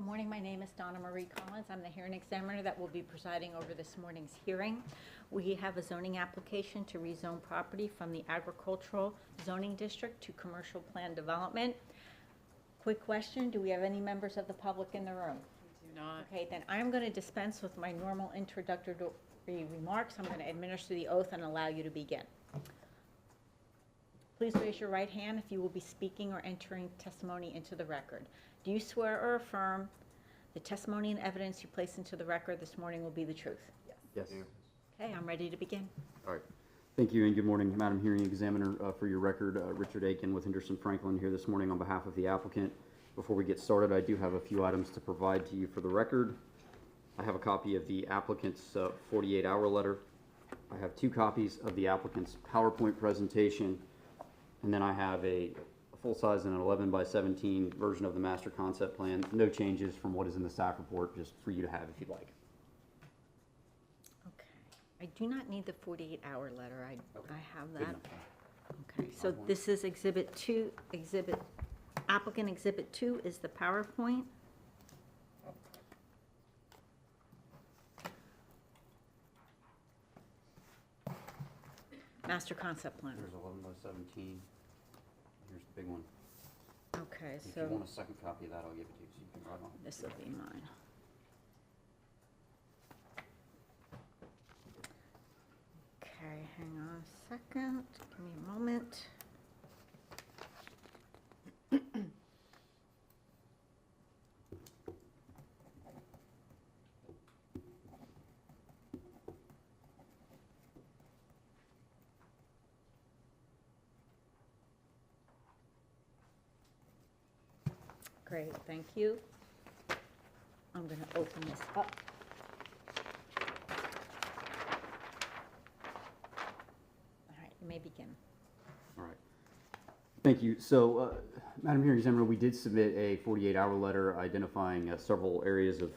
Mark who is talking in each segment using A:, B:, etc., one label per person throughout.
A: Good morning. My name is Donna Marie Collins. I'm the hearing examiner that will be presiding over this morning's hearing. We have a zoning application to rezone property from the agricultural zoning district to commercial plan development. Quick question, do we have any members of the public in the room?
B: We do not.
A: Okay, then I'm going to dispense with my normal introductory remarks. I'm going to administer the oath and allow you to begin. Please raise your right hand if you will be speaking or entering testimony into the record. Do you swear or affirm the testimony and evidence you place into the record this morning will be the truth?
C: Yes.
A: Okay, I'm ready to begin.
C: All right. Thank you and good morning, Madam Hearing Examiner. For your record, Richard Aiken with Henderson Franklin here this morning on behalf of the applicant. Before we get started, I do have a few items to provide to you for the record. I have a copy of the applicant's 48-hour letter. I have 2 copies of the applicant's PowerPoint presentation, and then I have a full-size and an 11 by 17 version of the master concept plan. No changes from what is in the staff report, just for you to have if you'd like.
A: Okay. I do not need the 48-hour letter. I have
C: Good
A: that.
C: enough.
A: Okay, so this is Exhibit 2. Applicant Exhibit 2 is the PowerPoint. Master concept plan.
C: There's 11 by 17. Here's the big one.
A: Okay,
C: If
A: so
C: you want a second copy of that, I'll give it to you so you can write on it.
A: this will be mine. Okay, hang on a second. Give me a moment. Great, thank you. I'm going to open this up. All right, you may begin.
C: All right. Thank you. So, Madam Hearing Examiner, we did submit a 48-hour letter identifying several areas of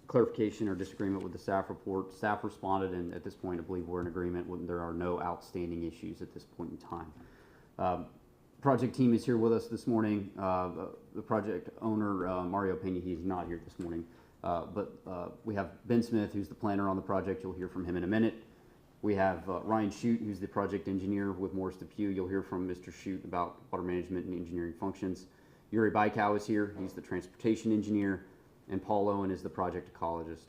C: clarification or disagreement with the staff report. Staff responded, and at this point, I believe we're in agreement when there are no outstanding issues at this point in time. Project team is here with us this morning. The project owner, Mario Pena, he's not here this morning. But we have Ben Smith, who's the planner on the project. You'll hear from him in a minute. We have Ryan Shute, who's the project engineer with Morris DePue. You'll hear from Mr. Shute about water management and engineering functions. Yuri Baikow is here. He's the transportation engineer. And Paul Owen is the project ecologist.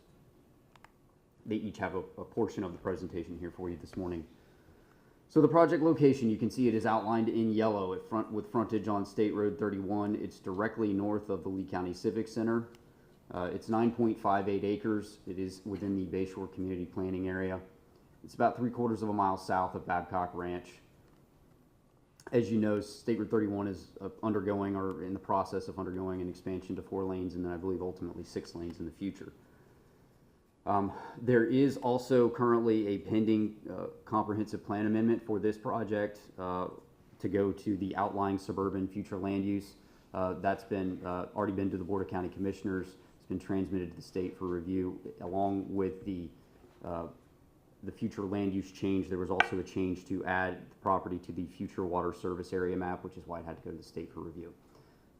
C: They each have a portion of the presentation here for you this morning. So the project location, you can see it is outlined in yellow with frontage on State Road 31. It's directly north of the Lee County Civic Center. It's 9.58 acres. It is within the Bayshore Community Planning Area. It's about 3/4 of a mile south of Babcock Ranch. As you know, State Road 31 is undergoing or in the process of undergoing an expansion to 4 lanes and then I believe ultimately 6 lanes in the future. There is also currently a pending comprehensive plan amendment for this project to go to the outlying suburban future land use. That's been already been to the Board of County Commissioners. It's been transmitted to the state for review. Along with the future land use change, there was also a change to add the property to the future water service area map, which is why it had to go to the state for review.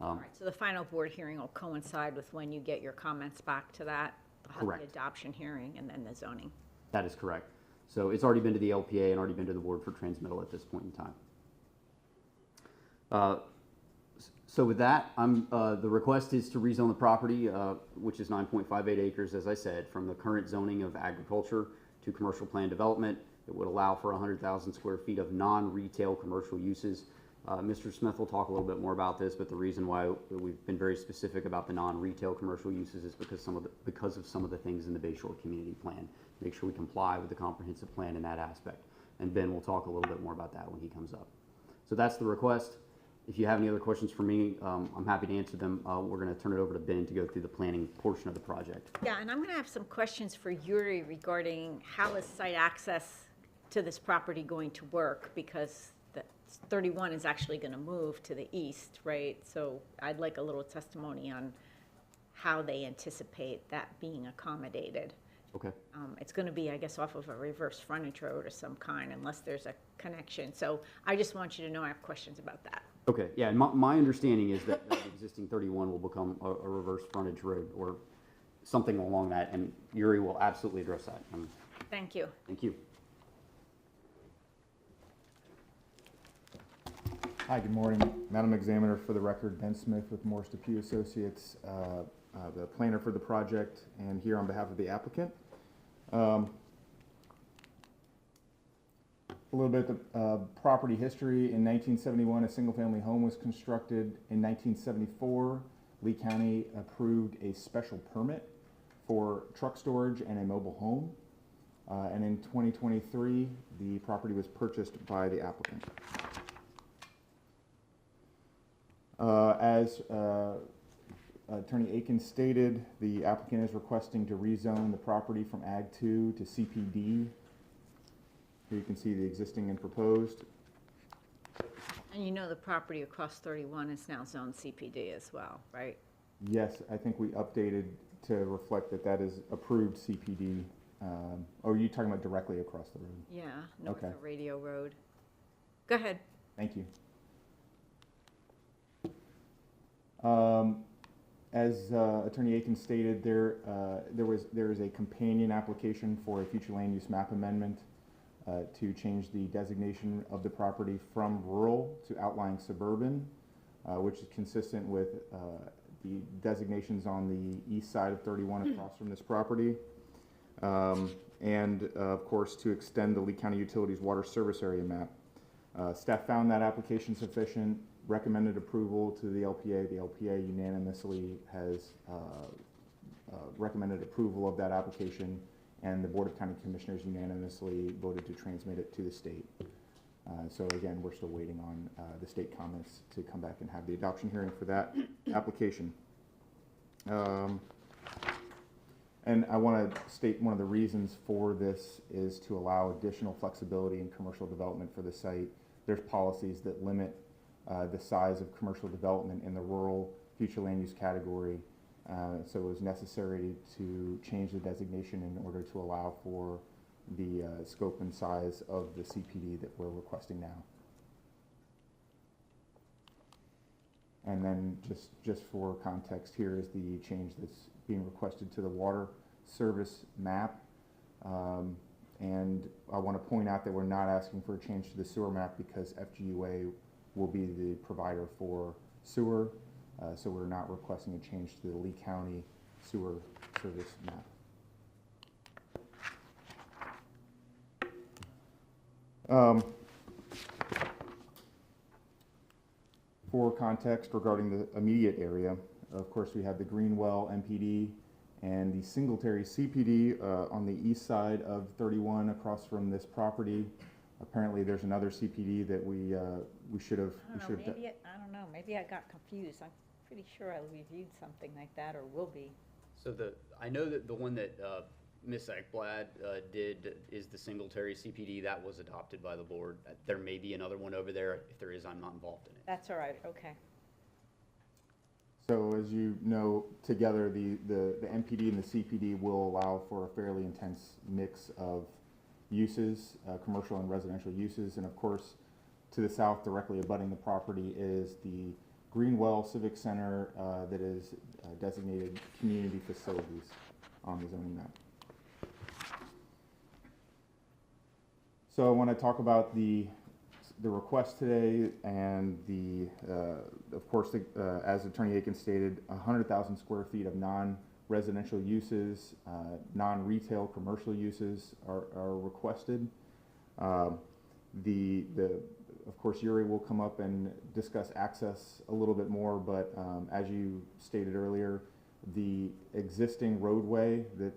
A: All right, so the final board hearing will coincide with when you get your comments back to that.
C: Correct.
A: The adoption hearing and then the zoning.
C: That is correct. So it's already been to the LPA and already been to the board for transmittal at this point in time. So with that, the request is to rezone the property, which is 9.58 acres, as I said, from the current zoning of agriculture to commercial plan development. It would allow for 100,000 square feet of non-retail commercial uses. Mr. Smith will talk a little bit more about this, but the reason why we've been very specific about the non-retail commercial uses is because of some of the things in the Bayshore Community Plan. Make sure we comply with the comprehensive plan in that aspect. And Ben will talk a little bit more about that when he comes up. So that's the request. If you have any other questions for me, I'm happy to answer them. We're going to turn it over to Ben to go through the planning portion of the project.
A: Yeah, and I'm going to have some questions for Yuri regarding how is site access to this property going to work, because 31 is actually going to move to the east, right? So I'd like a little testimony on how they anticipate that being accommodated.
C: Okay.
A: It's going to be, I guess, off of a reverse frontage road of some kind, unless there's a connection. So I just want you to know I have questions about that.
C: Okay, yeah, and my understanding is that existing 31 will become a reverse frontage road or something along that, and Yuri will absolutely address that.
A: Thank you.
C: Thank you.
B: Hi, good morning. Madam Examiner, for the record, Ben Smith with Morris Depew Associates, the planner for the project, and here on behalf of the applicant. A little bit of property history. In 1971, a single-family home was constructed. In 1974, Lee County approved a special permit for truck storage and a mobile home. And in 2023, the property was purchased by the applicant. As Attorney Aiken stated, the applicant is requesting to rezone the property from Ag 2 to CPD. Here you can see the existing and proposed.
A: And you know the property across 31 is now zoned CPD as well, right?
B: Yes, I think we updated to reflect that that is approved CPD. Or are you talking about directly across the road?
A: Yeah, north
B: Okay.
A: of Radio Road. Go ahead.
B: Thank you. As Attorney Aiken stated, there is a companion application for a future land use map amendment to change the designation of the property from rural to outlying suburban, which is consistent with the designations on the east side of 31 across from this property. And of course, to extend the Lee County Utilities Water Service Area map. Staff found that application sufficient, recommended approval to the LPA. The LPA unanimously has recommended approval of that application, and the Board of County Commissioners unanimously voted to transmit it to the state. So again, we're still waiting on the state comments to come back and have the adoption hearing for that application. And I want to state one of the reasons for this is to allow additional flexibility in commercial development for the site. There's policies that limit the size of commercial development in the rural future land use category. So it was necessary to change the designation in order to allow for the scope and size of the CPD that we're requesting now. And then just for context, here is the change that's being requested to the water service map. And I want to point out that we're not asking for a change to the sewer map because FGUA will be the provider for sewer. So we're not requesting a change to the Lee County sewer service map. For context regarding the immediate area, of course, we have the Greenwell MPD and the Singletary CPD on the east side of 31 across from this property. Apparently, there's another CPD that we should have.
A: I don't know. Maybe I got confused. I'm pretty sure I reviewed something like that, or will be.
C: So I know that the one that Ms. Ekblad did is the Singletary CPD. That was adopted by the board. There may be another one over there. If there is, I'm not involved in it.
A: That's all right. Okay.
B: So as you know, together the MPD and the CPD will allow for a fairly intense mix of uses, commercial and residential uses. And of course, to the south, directly abutting the property, is the Greenwell Civic Center that is designated community facilities on the zoning map. So I want to talk about the request today and of course, as Attorney Aiken stated, 100,000 square feet of non-residential uses, non-retail commercial uses are requested. Of course, Yuri will come up and discuss access a little bit more, but as you stated earlier, the existing roadway that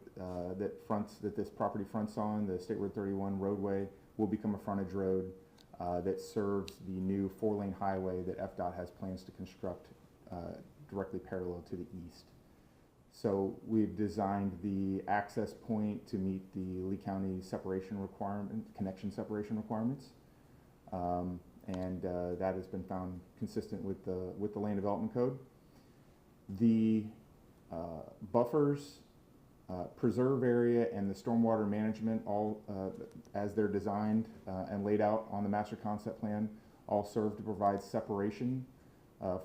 B: this property fronts on, the State Road 31 roadway, will become a frontage road that serves the new 4-lane highway that FDOT has plans to construct directly parallel to the east. So we've designed the access point to meet the Lee County separation requirement, connection separation requirements. And that has been found consistent with the land development code. The buffers, preserve area, and the stormwater management, all as they're designed and laid out on the master concept plan, all serve to provide separation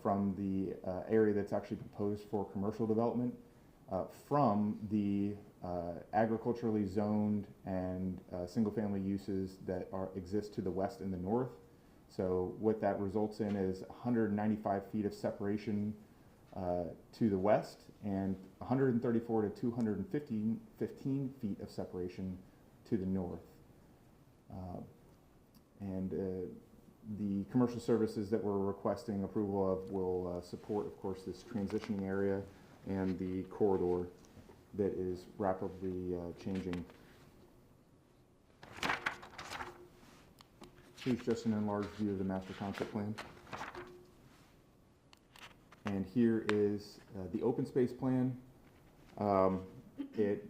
B: from the area that's actually proposed for commercial development, from the agriculturally zoned and single-family uses that exist to the west and the north. So what that results in is 195 feet of separation to the west and 134 to 215 feet of separation to the north. The commercial services that we're requesting approval of will support, of course, this transitioning area and the corridor that is rapidly changing. Here's just an enlarged view of the master concept plan. And here is the open space plan. It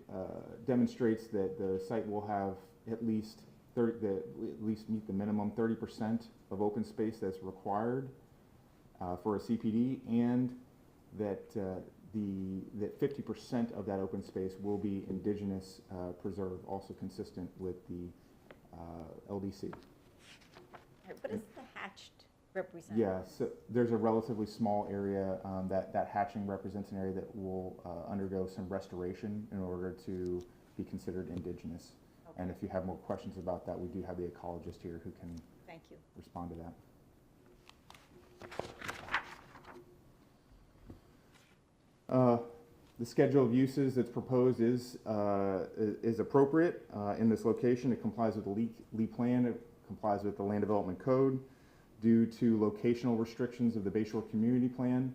B: demonstrates that the site will have at least meet the minimum 30% of open space that's required for a CPD, and that that 50% of that open space will be indigenous preserve, also consistent with the LDC.
A: What does the hatched represent?
B: Yeah, so there's a relatively small area that hatching represents an area that will undergo some restoration in order to be considered indigenous. Okay. And if you have more questions about that, we do have the ecologist here who can
A: Thank you.
B: respond to that. The schedule of uses that's proposed is appropriate in this location. It complies with the Lee plan. It complies with the Land Development Code. Due to locational restrictions of the Bayshore Community Plan,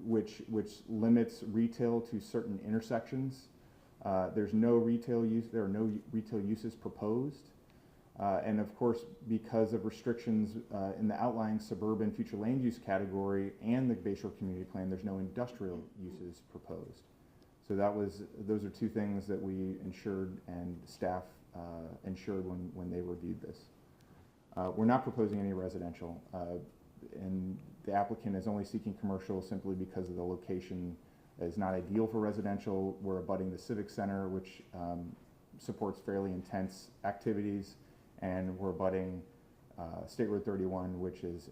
B: which limits retail to certain intersections. There's no retail use. There are no retail uses proposed. And of course, because of restrictions in the outlying suburban future land use category and the Bayshore Community Plan, there's no industrial uses proposed. So those are two things that we ensured and staff ensured when they reviewed this. We're not proposing any residential, and the applicant is only seeking commercial simply because of the location is not ideal for residential. We're abutting the Civic Center, which supports fairly intense activities, and we're abutting State Road 31, which is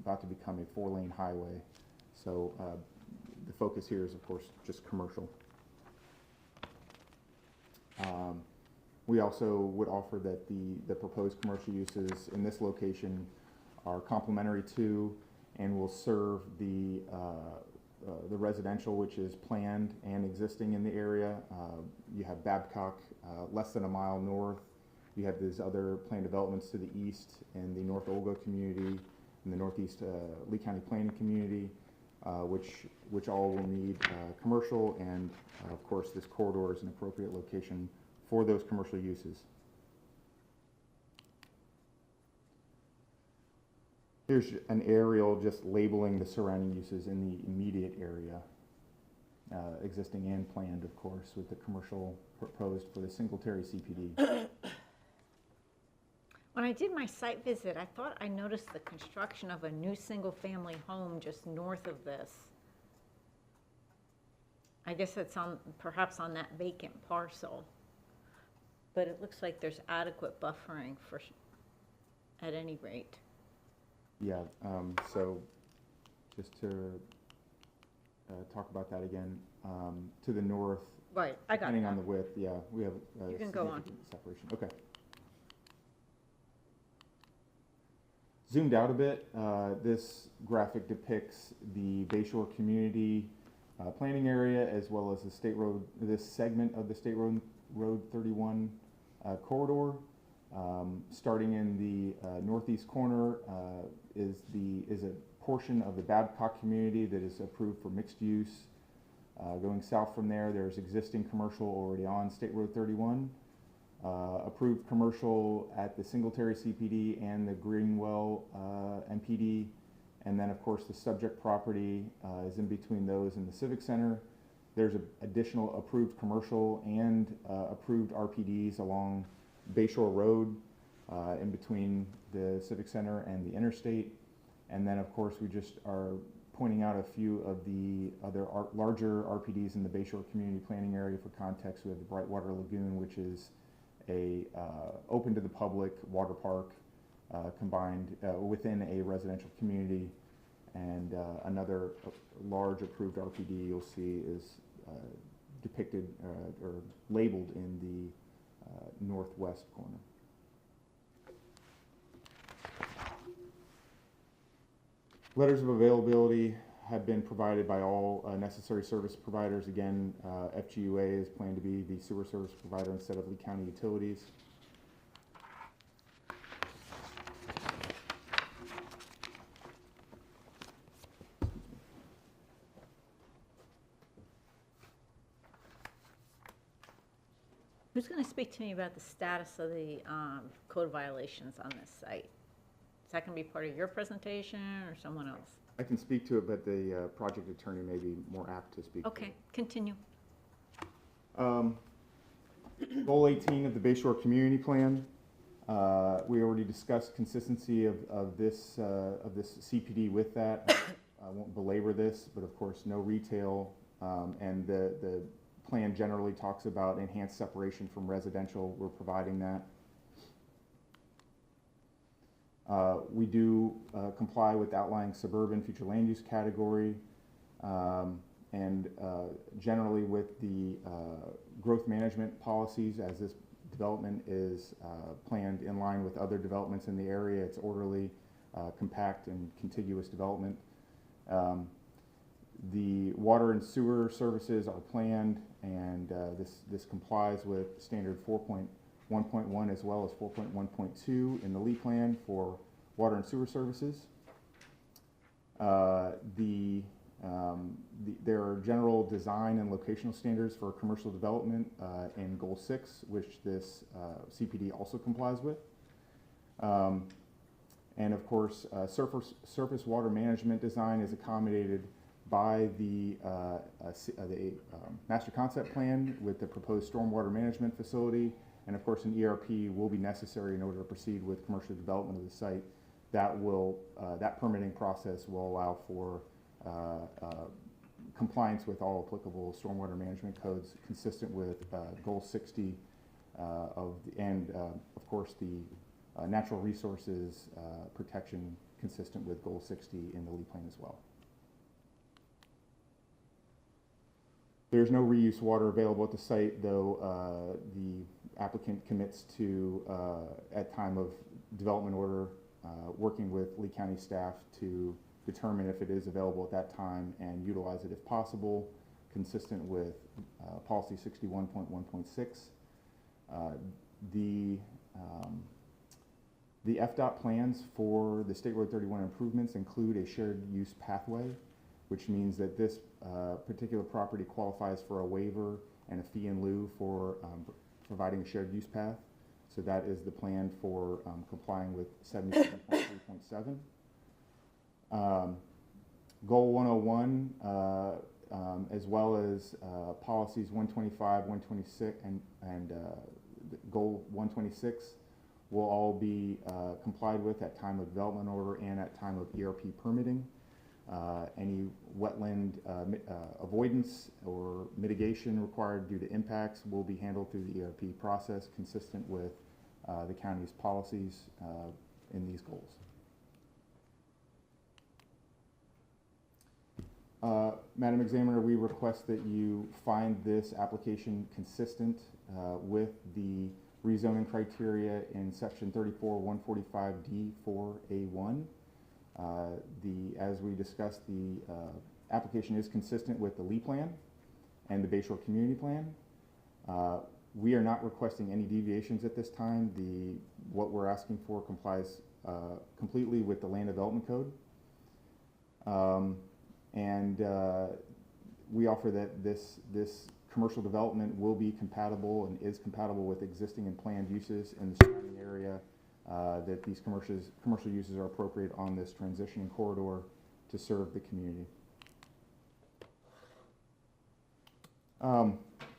B: about to become a 4-lane highway. So the focus here is, of course, just commercial. We also would offer that the proposed commercial uses in this location are complementary to and will serve the residential, which is planned and existing in the area. You have Babcock less than a mile north. You have these other planned developments to the east in the North Olga community, in the northeast Lee County planning community, which all will need commercial, and of course this corridor is an appropriate location for those commercial uses. Here's an aerial just labeling the surrounding uses in the immediate area, existing and planned, of course, with the commercial proposed for the Singletary CPD.
A: When I did my site visit, I thought I noticed the construction of a new single-family home just north of this. I guess it's perhaps on that vacant parcel. But it looks like there's adequate buffering at any rate.
B: Yeah, so just to talk about that again, to the north,
A: right, I got
B: depending on the width, yeah, we have
A: you can go on.
B: Separation. Okay. Zoomed out a bit, this graphic depicts the Bayshore community planning area as well as the state road, this segment of the State Road 31 corridor. Starting in the northeast corner is a portion of the Babcock community that is approved for mixed use. Going south from there, there's existing commercial already on State Road 31. Approved commercial at the Singletary CPD and the Greenwell MPD. And then of course the subject property is in between those and the Civic Center. There's additional approved commercial and approved RPDs along Bayshore Road in between the Civic Center and the interstate. And then of course we just are pointing out a few of the other larger RPDs in the Bayshore community planning area. For context, we have the Brightwater Lagoon, which is a open to the public water park combined within a residential community. And another large approved RPD you'll see is depicted or labeled in the northwest corner. Letters of availability have been provided by all necessary service providers. Again, FGUA is planned to be the sewer service provider instead of Lee County Utilities.
A: Who's going to speak to me about the status of the code violations on this site? Is that going to be part of your presentation or someone else?
B: I can speak to it, but the project attorney may be more apt to speak to
A: Okay,
B: it.
A: continue.
B: Goal 18 of the Bayshore Community Plan. We already discussed consistency of this CPD with that. I won't belabor this, but of course no retail, and the plan generally talks about enhanced separation from residential. We're providing that. We do comply with outlying suburban future land use category, and generally with the growth management policies. As this development is planned in line with other developments in the area, it's orderly, compact, and contiguous development. The water and sewer services are planned, and this complies with standard 4.1.1 as well as 4.1.2 in the Lee Plan for water and sewer services. There are general design and locational standards for commercial development in Goal 6, which this CPD also complies with. And of course, surface water management design is accommodated by the master concept plan with the proposed stormwater management facility. And of course, an ERP will be necessary in order to proceed with commercial development of the site. That permitting process will allow for compliance with all applicable stormwater management codes consistent with Goal 60 and of course the natural resources protection consistent with Goal 60 in the Lee Plan as well. There's no reuse water available at the site, though the applicant commits to, at time of development order, working with Lee County staff to determine if it is available at that time and utilize it if possible, consistent with policy 61.1.6. The FDOT plans for the State Road 31 improvements include a shared use pathway, which means that this particular property qualifies for a waiver and a fee in lieu for providing a shared use path. So that is the plan for complying with 77.3.7. Goal 101, as well as policies 125, 126, and Goal 126 will all be complied with at time of development order and at time of ERP permitting. Any wetland avoidance or mitigation required due to impacts will be handled through the ERP process consistent with the county's policies in these goals. Madam Examiner, we request that you find this application consistent with the rezoning criteria in section 34-145-D4A1. As we discussed, the application is consistent with the Lee Plan and the Bayshore Community Plan. We are not requesting any deviations at this time. What we're asking for complies completely with the Land Development Code. We offer that this commercial development will be compatible and is compatible with existing and planned uses in the surrounding area, that these commercial uses are appropriate on this transitioning corridor to serve the community.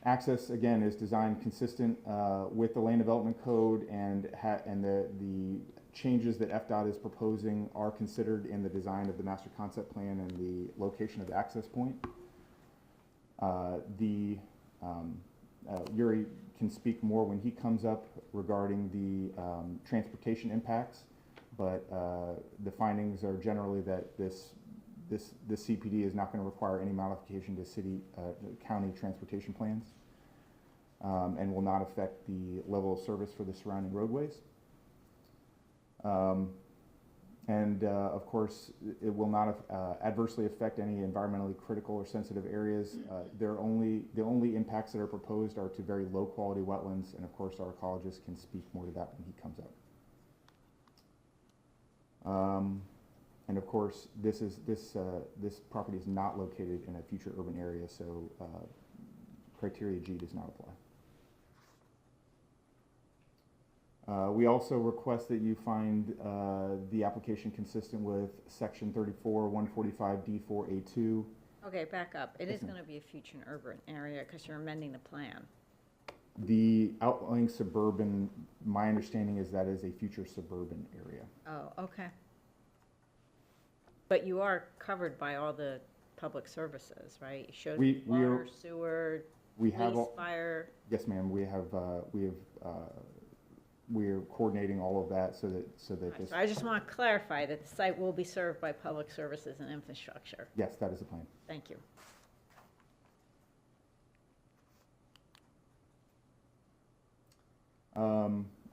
B: Access, again, is designed consistent with the Land Development Code, and the changes that FDOT is proposing are considered in the design of the Master Concept Plan and the location of the access point. Yuri can speak more when he comes up regarding the transportation impacts, but the findings are generally that this CPD is not going to require any modification to county transportation plans, and will not affect the level of service for the surrounding roadways. Of course, it will not adversely affect any environmentally critical or sensitive areas. The only impacts that are proposed are to very low quality wetlands, and of course our ecologist can speak more to that when he comes up. And of course, this property is not located in a future urban area, so criteria G does not apply. We also request that you find the application consistent with section 34-145-D4A2.
A: Okay, back up. It
B: Yes,
A: is
B: ma'am.
A: going to be a future urban area because you're amending the plan.
B: The outlying suburban, my understanding is that is a future suburban area.
A: Oh, okay. But you are covered by all the public services, right? You showed
B: We
A: water,
B: are-
A: sewer,
B: We have,
A: police, fire.
B: yes ma'am, we are coordinating all of that so that
A: Right,
B: this,
A: so I just want to clarify that the site will be served by public services and infrastructure.
B: yes, that is the plan.
A: Thank you.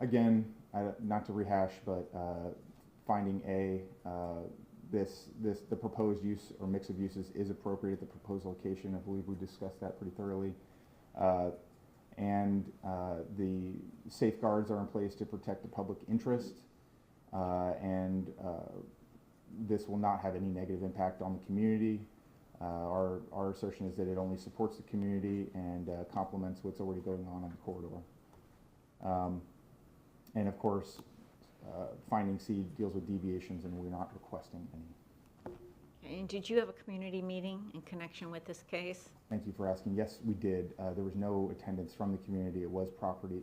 B: Again, not to rehash, but finding A, the proposed use or mix of uses is appropriate at the proposed location. I believe we discussed that pretty thoroughly. The safeguards are in place to protect the public interest, this will not have any negative impact on the community. Our assertion is that it only supports the community and complements what's already going on the corridor. And of course, finding C deals with deviations, and we're not requesting any.
A: And did you have a community meeting in connection with this case?
B: Thank you for asking. Yes, we did. There was no attendance from the community. It was properly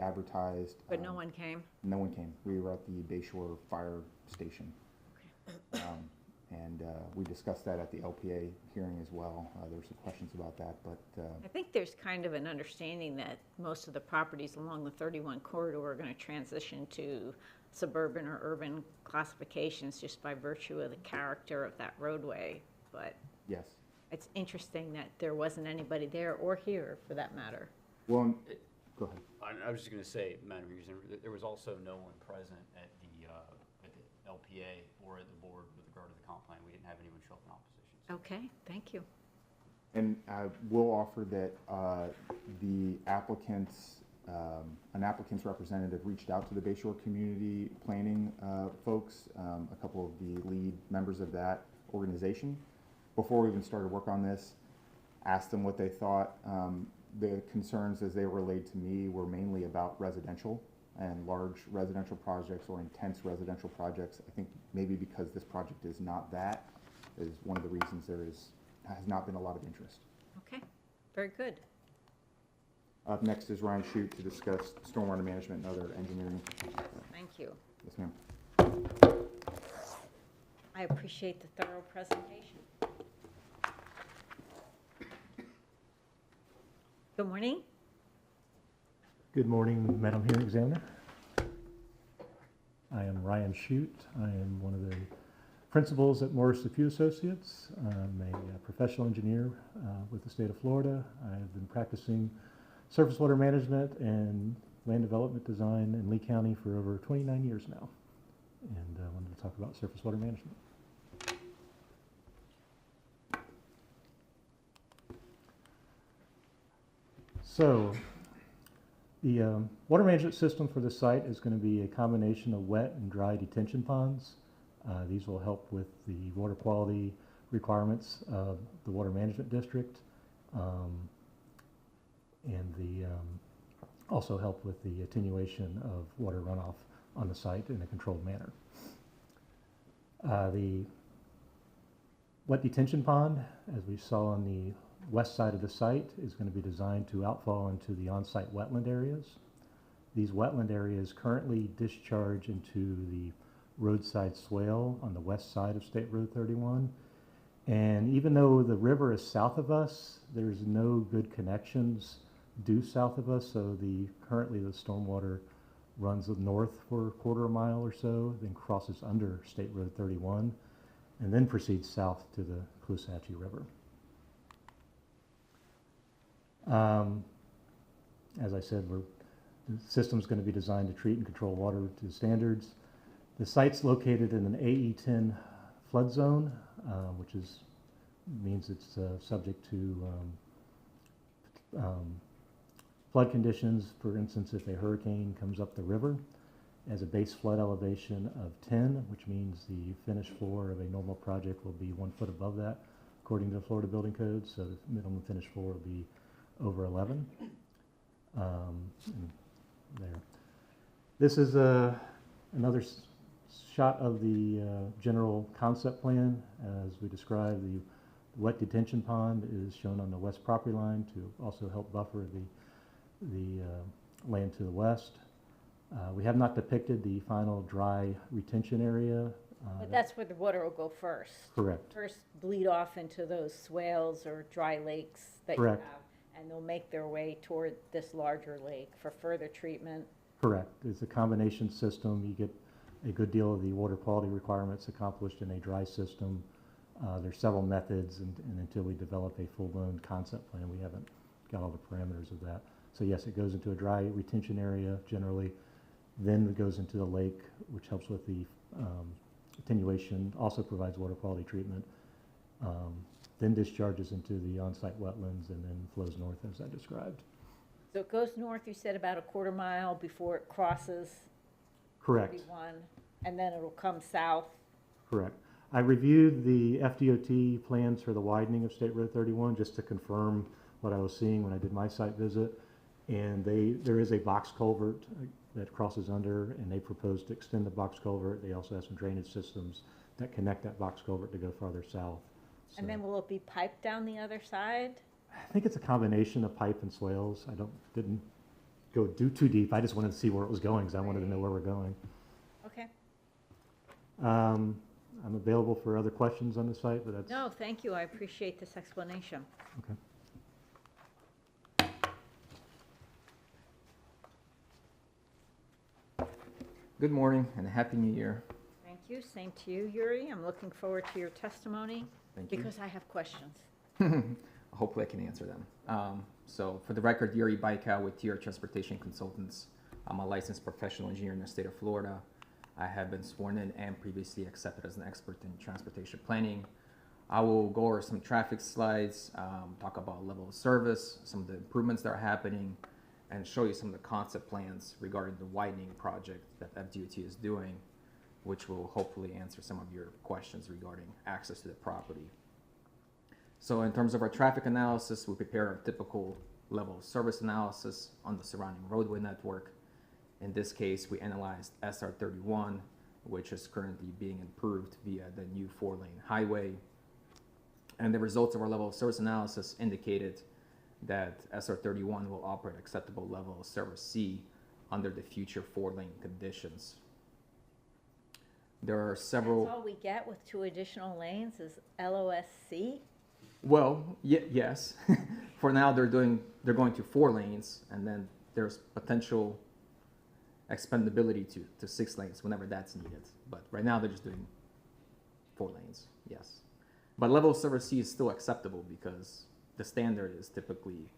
B: advertised.
A: But no one came?
B: No one came. We were at the Bayshore Fire Station.
A: Okay.
B: We discussed that at the LPA hearing as well. There were some questions about that, but
A: I think there's kind of an understanding that most of the properties along the 31 corridor are going to transition to suburban or urban classifications just by virtue of the character of that roadway. But
B: yes.
A: it's interesting that there wasn't anybody there or here for that matter.
B: Well, go ahead.
C: I was just going to say, Madam Reason, there was also no one present at the LPA or at the board with regard to the comp plan. We didn't have anyone show up in opposition. So.
A: Okay, thank you.
B: And I will offer that the applicants, an applicant's representative reached out to the Bayshore Community Planning folks, a couple of the lead members of that organization, before we even started work on this, asked them what they thought. The concerns as they were relayed to me were mainly about residential and large residential projects or intense residential projects. I think maybe because this project is not that is one of the reasons has not been a lot of interest.
A: Okay, very good.
B: Up next is Ryan Shute to discuss stormwater management and other engineering.
A: Thank you.
B: Yes, ma'am.
A: I appreciate the thorough presentation. Good morning.
D: Good morning, Madam Hearing Examiner. I am Ryan Shute. I am one of the principals at Morris Few Associates. I'm a professional engineer with the state of Florida. I have been practicing surface water management and land development design in Lee County for over 29 years now. And I wanted to talk about surface water management. So, the water management system for the site is going to be a combination of wet and dry detention ponds. These will help with the water quality requirements of the water management district, and also help with the attenuation of water runoff on the site in a controlled manner. The wet detention pond, as we saw on the west side of the site, is going to be designed to outfall into the on-site wetland areas. These wetland areas currently discharge into the roadside swale on the west side of State Road 31. And even though the river is south of us, there's no good connections due south of us, so currently the stormwater runs north for a quarter of a mile or so, then crosses under State Road 31, and then proceeds south to the Caloosahatchee River. As I said, the system's going to be designed to treat and control water to standards. The site's located in an AE10 flood zone, which means it's subject to flood conditions. For instance, if a hurricane comes up the river, as a base flood elevation of 10, which means the finished floor of a normal project will be 1 foot above that, according to the Florida Building Code. So the minimum finished floor will be over 11. There. This is another shot of the general concept plan. As we described, the wet detention pond is shown on the west property line to also help buffer the land to the west. We have not depicted the final dry retention area.
A: But that's where the water will go first.
D: Correct.
A: First bleed off into those swales or dry lakes that
D: Correct.
A: you have, and they'll make their way toward this larger lake for further treatment.
D: Correct. It's a combination system. You get a good deal of the water quality requirements accomplished in a dry system. There's several methods, and until we develop a full-blown concept plan, we haven't got all the parameters of that. So yes, it goes into a dry retention area generally, then it goes into the lake, which helps with the attenuation, also provides water quality treatment, then discharges into the on-site wetlands, and then flows north as I described.
A: So it goes north, you said, about a quarter mile before it crosses
D: Correct.
A: 31, and then it'll come south.
D: Correct. I reviewed the FDOT plans for the widening of State Road 31 just to confirm what I was seeing when I did my site visit. And there is a box culvert that crosses under, and they propose to extend the box culvert. They also have some drainage systems that connect that box culvert to go farther south. So
A: And then will it be piped down the other side?
D: I think it's a combination of pipe and swales. Didn't go too deep. I just wanted to see where it was going because I wanted to know where we're going.
A: Okay.
D: I'm available for other questions on the site, but that's
A: No, thank you. I appreciate this explanation.
D: okay.
E: Good morning and Happy New Year.
A: Thank you. Same to you, Yuri. I'm looking forward to your testimony
E: Thank you.
A: because I have questions.
E: Hopefully I can answer them. So for the record, Yuri Baikal with TR Transportation Consultants. I'm a licensed professional engineer in the state of Florida. I have been sworn in and previously accepted as an expert in transportation planning. I will go over some traffic slides, talk about level of service, some of the improvements that are happening, and show you some of the concept plans regarding the widening project that FDOT is doing, which will hopefully answer some of your questions regarding access to the property. So in terms of our traffic analysis, we prepare our typical level of service analysis on the surrounding roadway network. In this case, we analyzed SR31, which is currently being improved via the new 4-lane highway. And the results of our level of service analysis indicated that SR31 will operate acceptable level of service C under the future 4-lane conditions. There are several.
A: That's all we get with 2 additional lanes is LOSC?
E: Well, yes. For now, they're going to 4 lanes, and then there's potential expandability to 6 lanes whenever that's needed. But right now, they're just doing 4 lanes. Yes, but level of service C is still acceptable because the standard is typically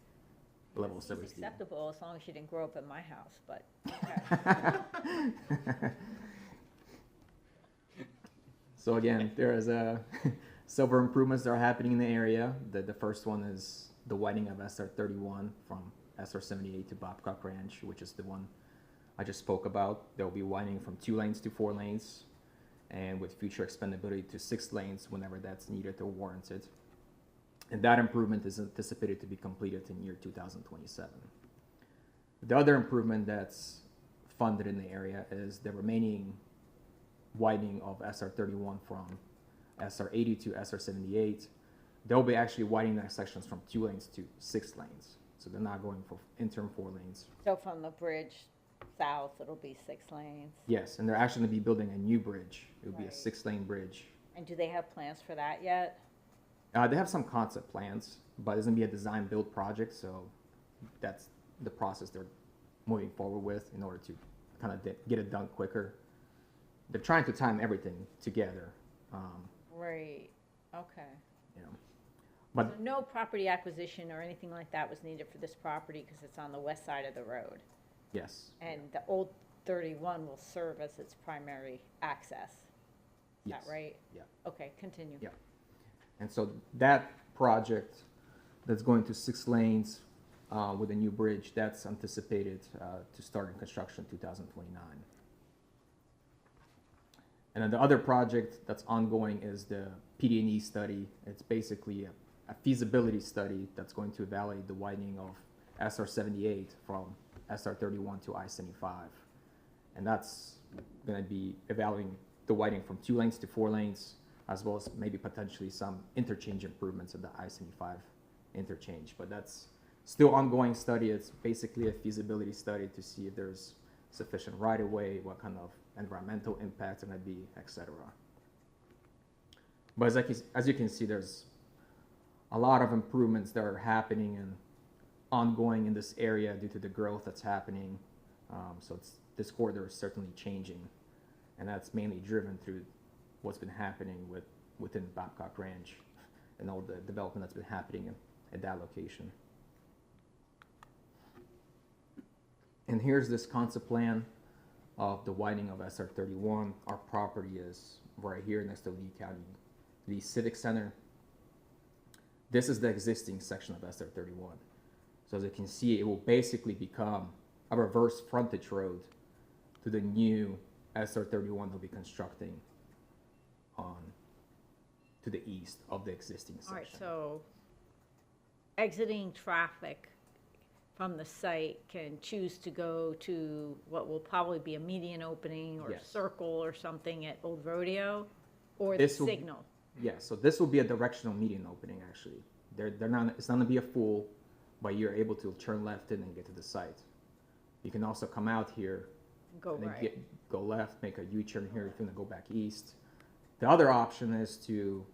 E: level of service
A: It's
E: D.
A: acceptable as long as you didn't grow up in my house, but okay.
E: So again, there is several improvements that are happening in the area. The first one is the widening of SR31 from SR78 to Babcock Ranch, which is the one I just spoke about. They'll be widening from 2 lanes to 4 lanes, and with future expandability to 6 lanes whenever that's needed or warranted. And that improvement is anticipated to be completed in year 2027. The other improvement that's funded in the area is the remaining widening of SR31 from SR80 to SR78. They'll be actually widening their sections from 2 lanes to 6 lanes. So they're not going for interim 4 lanes.
A: So from the bridge south, it'll be 6 lanes.
E: Yes, and they're actually going to be building a new bridge. It will be a
A: Right.
E: 6-lane bridge.
A: And do they have plans for that yet?
E: They have some concept plans, but it's going to be a design build project. So that's the process they're moving forward with in order to kind of get it done quicker. They're trying to time everything together,
A: Right, okay.
E: you know. But
A: So no property acquisition or anything like that was needed for this property because it's on the west side of the road.
E: yes,
A: And the old 31 will serve as its primary access. Is that
E: yes.
A: right?
E: Yeah.
A: Okay, continue.
E: Yeah. And so that project that's going to 6 lanes with a new bridge, that's anticipated to start in construction 2029. And then the other project that's ongoing is the PD&E study. It's basically a feasibility study that's going to evaluate the widening of SR 78 from SR 31 to I-75. And that's going to be evaluating the widening from 2 lanes to 4 lanes, as well as maybe potentially some interchange improvements at the I-75 interchange. But that's still ongoing study. It's basically a feasibility study to see if there's sufficient right-of-way, what kind of environmental impacts are going to be, etc. But as you can see, there's a lot of improvements that are happening and ongoing in this area due to the growth that's happening. So this corridor is certainly changing, and that's mainly driven through what's been happening within Babcock Ranch and all the development that's been happening at that location. And here's this concept plan of the widening of SR 31. Our property is right here next to Lee County, the Civic Center. This is the existing section of SR 31. So as you can see, it will basically become a reverse frontage road to the new SR 31 they'll be constructing to the east of the existing section.
A: All right, so exiting traffic from the site can choose to go to what will probably be a median opening or
E: Yes.
A: circle or something at Old Rodeo, or the
E: This will-
A: signal.
E: Yeah, so this will be a directional median opening actually. They're not, it's not gonna be a full, but you're able to turn left in and get to the site. You can also come out here
A: Go
E: and then
A: right.
E: go left, make a U-turn here if you're gonna go back east. The other option is to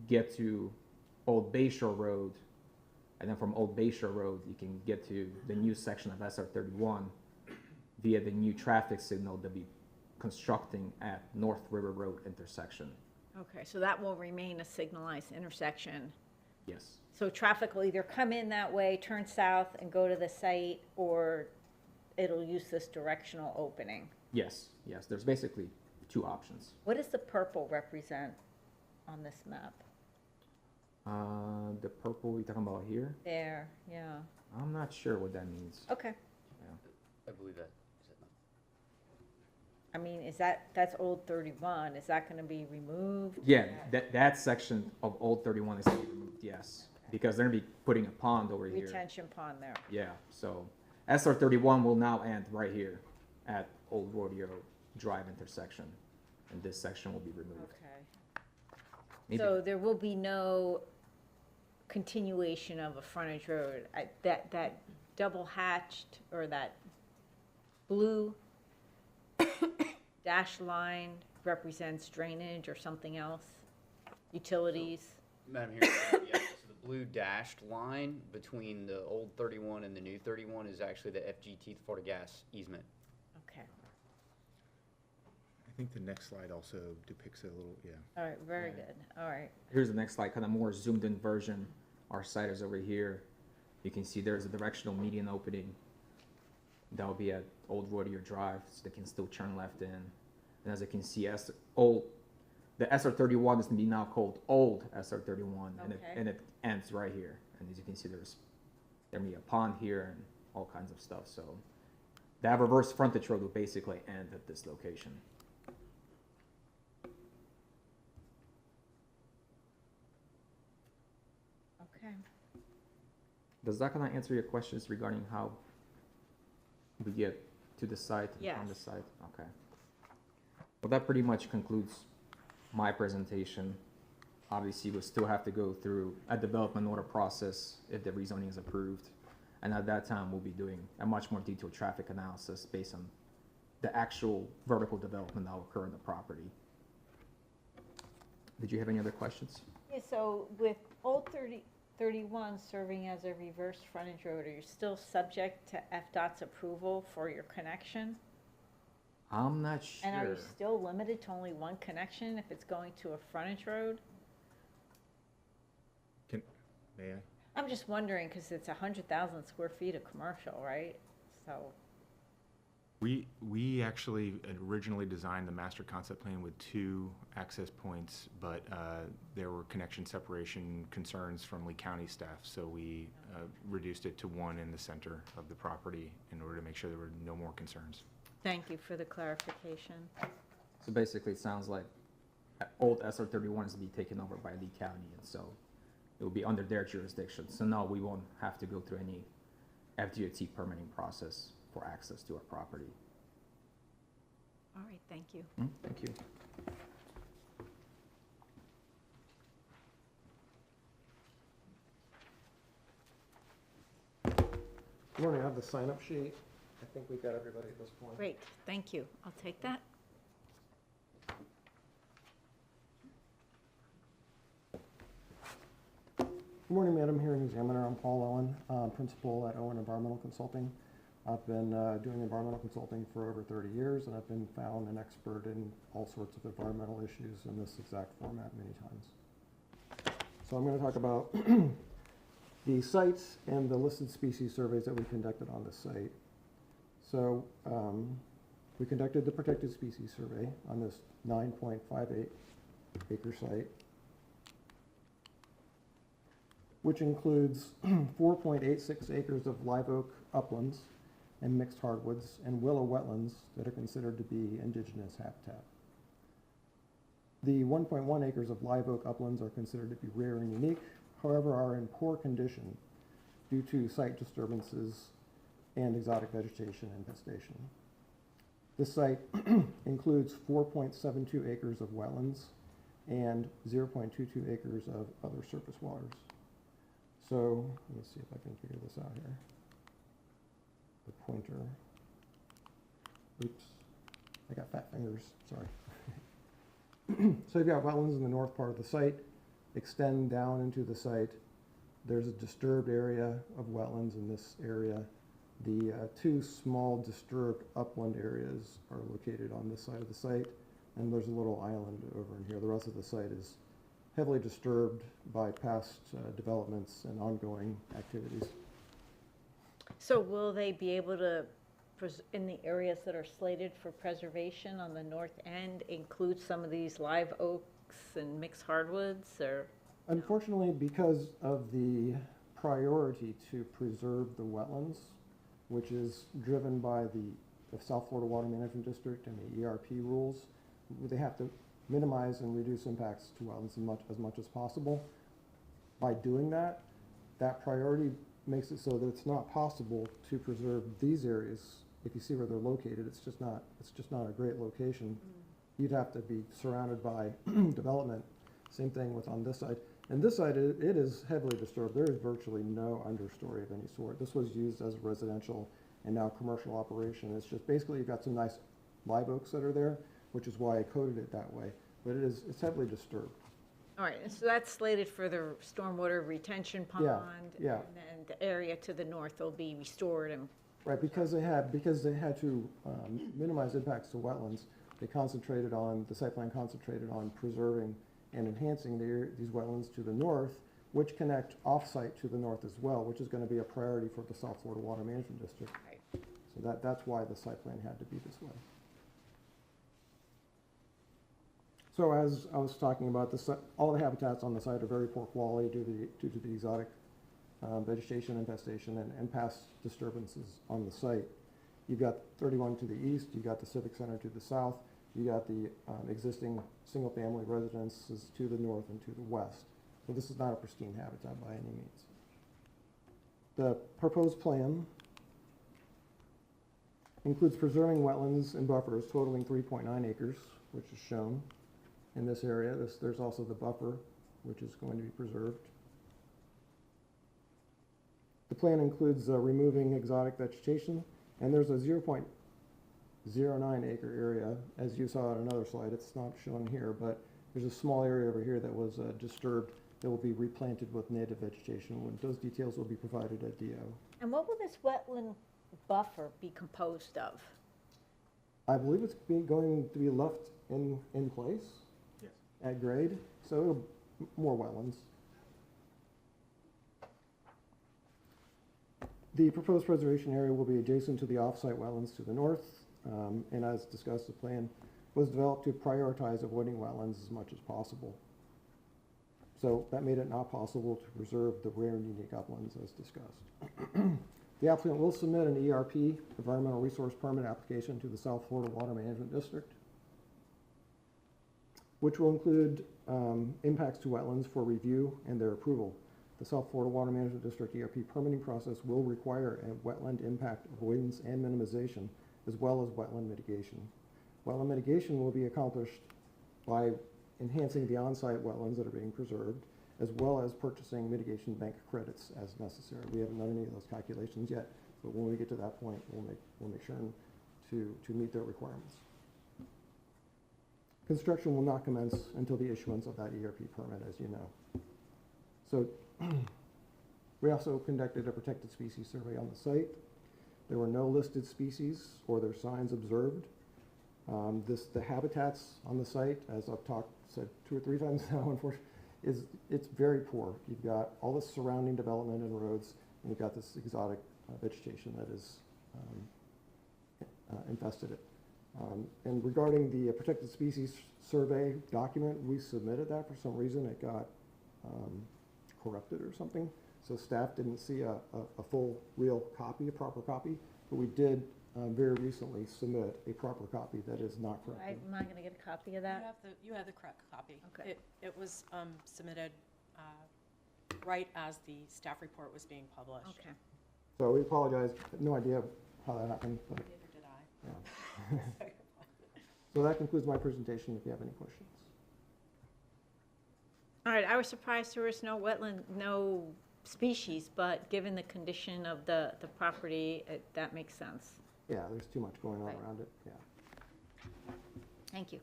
E: get to Old Bayshore Road, and then from Old Bayshore Road, you can get to the new section of SR 31 via the new traffic signal they'll be constructing at North River Road intersection.
A: Okay, so that will remain a signalized intersection.
E: Yes.
A: So traffic will either come in that way, turn south and go to the site, or it'll use this directional opening.
E: Yes, yes, there's basically 2 options.
A: What does the purple represent on this map?
E: The purple you're talking about here,
A: There, yeah.
E: I'm not sure what that means.
A: Okay.
C: I believe that.
A: I mean, that's Old 31, is that gonna be removed?
E: Yeah, that section of Old 31 is gonna be removed, yes, because they're gonna be putting a pond over here.
A: Retention pond there.
E: Yeah, so SR 31 will now end right here at Old Rodeo Drive intersection, and this section will be removed.
A: Okay.
E: Maybe-
A: So there will be no continuation of a frontage road. That double hatched, or that blue dashed line represents drainage or something else? Utilities?
F: Madam Chair, yeah, so the blue dashed line between the old 31 and the new 31 is actually the FGT, the Florida Gas easement.
A: Okay,
G: I think the next slide also depicts it a little, yeah.
A: all right, very good, all right.
E: Here's the next slide, kind of more zoomed in version. Our site is over here. You can see there's a directional median opening. That will be at Old Rodeo Drive, so they can still turn left in. And as you can see, the SR 31 is going to be now called Old SR 31,
A: Okay.
E: and it ends right here. And as you can see, there'll be a pond here and all kinds of stuff. So that reverse frontage road will basically end at this location.
A: Okay.
E: Does that kind of answer your questions regarding how we get to the site and from the
A: Yes.
E: site? Okay. Well, that pretty much concludes my presentation. Obviously, we'll still have to go through a development order process if the rezoning is approved. And at that time, we'll be doing a much more detailed traffic analysis based on the actual vertical development that will occur in the property. Did you have any other questions?
A: Yeah, so with Old 31 serving as a reverse frontage road, are you still subject to FDOT's approval for your connection?
E: I'm not sure.
A: And are you still limited to only one connection if it's going to a frontage road?
G: May I?
A: I'm just wondering, because it's 100,000 square feet of commercial, right? So,
G: We actually originally designed the master concept plan with 2 access points, but there were connection separation concerns from Lee County staff, so we reduced it to 1 in the center of the property in order to make sure there were no more concerns.
A: thank you for the clarification.
E: So basically, it sounds like old SR 31 is to be taken over by Lee County, and so it will be under their jurisdiction. So no, we won't have to go through any FDOT permitting process for access to our property.
A: All right, thank you.
E: Thank you.
H: Good morning, I have the sign-up sheet. I think we've got everybody at this point.
A: Great, thank you. I'll take that.
H: Good morning, Madam Hearing Examiner. I'm Paul Owen, Principal at Owen Environmental Consulting. I've been doing environmental consulting for over 30 years, and I've been found an expert in all sorts of environmental issues in this exact format many times. So I'm going to talk about the sites and the listed species surveys that we conducted on the site. So we conducted the protected species survey on this 9.58 acre site, which includes 4.86 acres of live oak uplands and mixed hardwoods and willow wetlands that are considered to be indigenous habitat. The 1.1 acres of live oak uplands are considered to be rare and unique, however are in poor condition due to site disturbances and exotic vegetation infestation. This site includes 4.72 acres of wetlands and 0.22 acres of other surface waters. So let me see if I can figure this out here. The pointer. Oops, I got fat fingers, sorry. So you've got wetlands in the north part of the site, extend down into the site. There's a disturbed area of wetlands in this area. The 2 small disturbed upland areas are located on this side of the site, and there's a little island over in here. The rest of the site is heavily disturbed by past developments and ongoing activities.
A: So will they be able to, in the areas that are slated for preservation on the north end, include some of these live oaks and mixed hardwoods, or?
H: Unfortunately, because of the priority to preserve the wetlands, which is driven by the South Florida Water Management District and the ERP rules, they have to minimize and reduce impacts to wetlands as much as possible. By doing that, that priority makes it so that it's not possible to preserve these areas. If you see where they're located, it's just not a great location. You'd have to be surrounded by development. Same thing with on this side. And this side, it is heavily disturbed. There is virtually no understory of any sort. This was used as a residential and now commercial operation. It's just basically you've got some nice live oaks that are there, which is why I coded it that way. But it's heavily disturbed.
A: All right, and so that's slated for the stormwater retention pond?
H: Yeah.
A: And then the area to the north will be restored and.
H: Right, because they had to minimize impacts to wetlands, the site plan concentrated on preserving and enhancing these wetlands to the north, which connect off-site to the north as well, which is going to be a priority for the South Florida Water Management District.
A: Right.
H: So that's why the site plan had to be this way. So as I was talking about, all the habitats on the site are very poor quality due to the exotic vegetation infestation and past disturbances on the site. You've got 31 to the east, you've got the Civic Center to the south, you got the existing single-family residences to the north and to the west. So this is not a pristine habitat by any means. The proposed plan includes preserving wetlands and buffers totaling 3.9 acres, which is shown in this area. There's also the buffer, which is going to be preserved. The plan includes removing exotic vegetation, and there's a 0.09 acre area, as you saw on another slide. It's not shown here, but there's a small area over here that was disturbed that will be replanted with native vegetation. Those details will be provided at DO.
A: And what will this wetland buffer be composed of?
H: I believe it's going to be left in place
B: Yes.
H: at grade, so it'll, more wetlands. The proposed preservation area will be adjacent to the off-site wetlands to the north, and as discussed, the plan was developed to prioritize avoiding wetlands as much as possible. So that made it not possible to preserve the rare and unique uplands as discussed. The applicant will submit an ERP, Environmental Resource Permit application to the South Florida Water Management District, which will include impacts to wetlands for review and their approval. The South Florida Water Management District ERP permitting process will require a wetland impact avoidance and minimization, as well as wetland mitigation. Wetland mitigation will be accomplished by enhancing the on-site wetlands that are being preserved, as well as purchasing mitigation bank credits as necessary. We haven't done any of those calculations yet, but when we get to that point, we'll make sure to meet their requirements. Construction will not commence until the issuance of that ERP permit, as you know. So we also conducted a protected species survey on the site. There were no listed species or their signs observed. The habitats on the site, as I've said 2 or 3 times now, unfortunately, it's very poor. You've got all this surrounding development and roads, and you've got this exotic vegetation that is infested it. And regarding the protected species survey document, we submitted that. For some reason, it got corrupted or something. So staff didn't see a full, real copy, a proper copy, but we did very recently submit a proper copy that is not corrected.
A: Am I gonna get a copy of that?
I: You have the correct copy.
A: Okay.
I: It was submitted right as the staff report was being published.
A: Okay.
H: So we apologize, no idea how that happened, but
I: Neither did I.
H: yeah. So that concludes my presentation, if you have any questions.
A: All right, I was surprised there was no species, but given the condition of the property, that makes sense.
H: Yeah, there's too much going on
A: Right.
H: around it, yeah.
A: Thank you.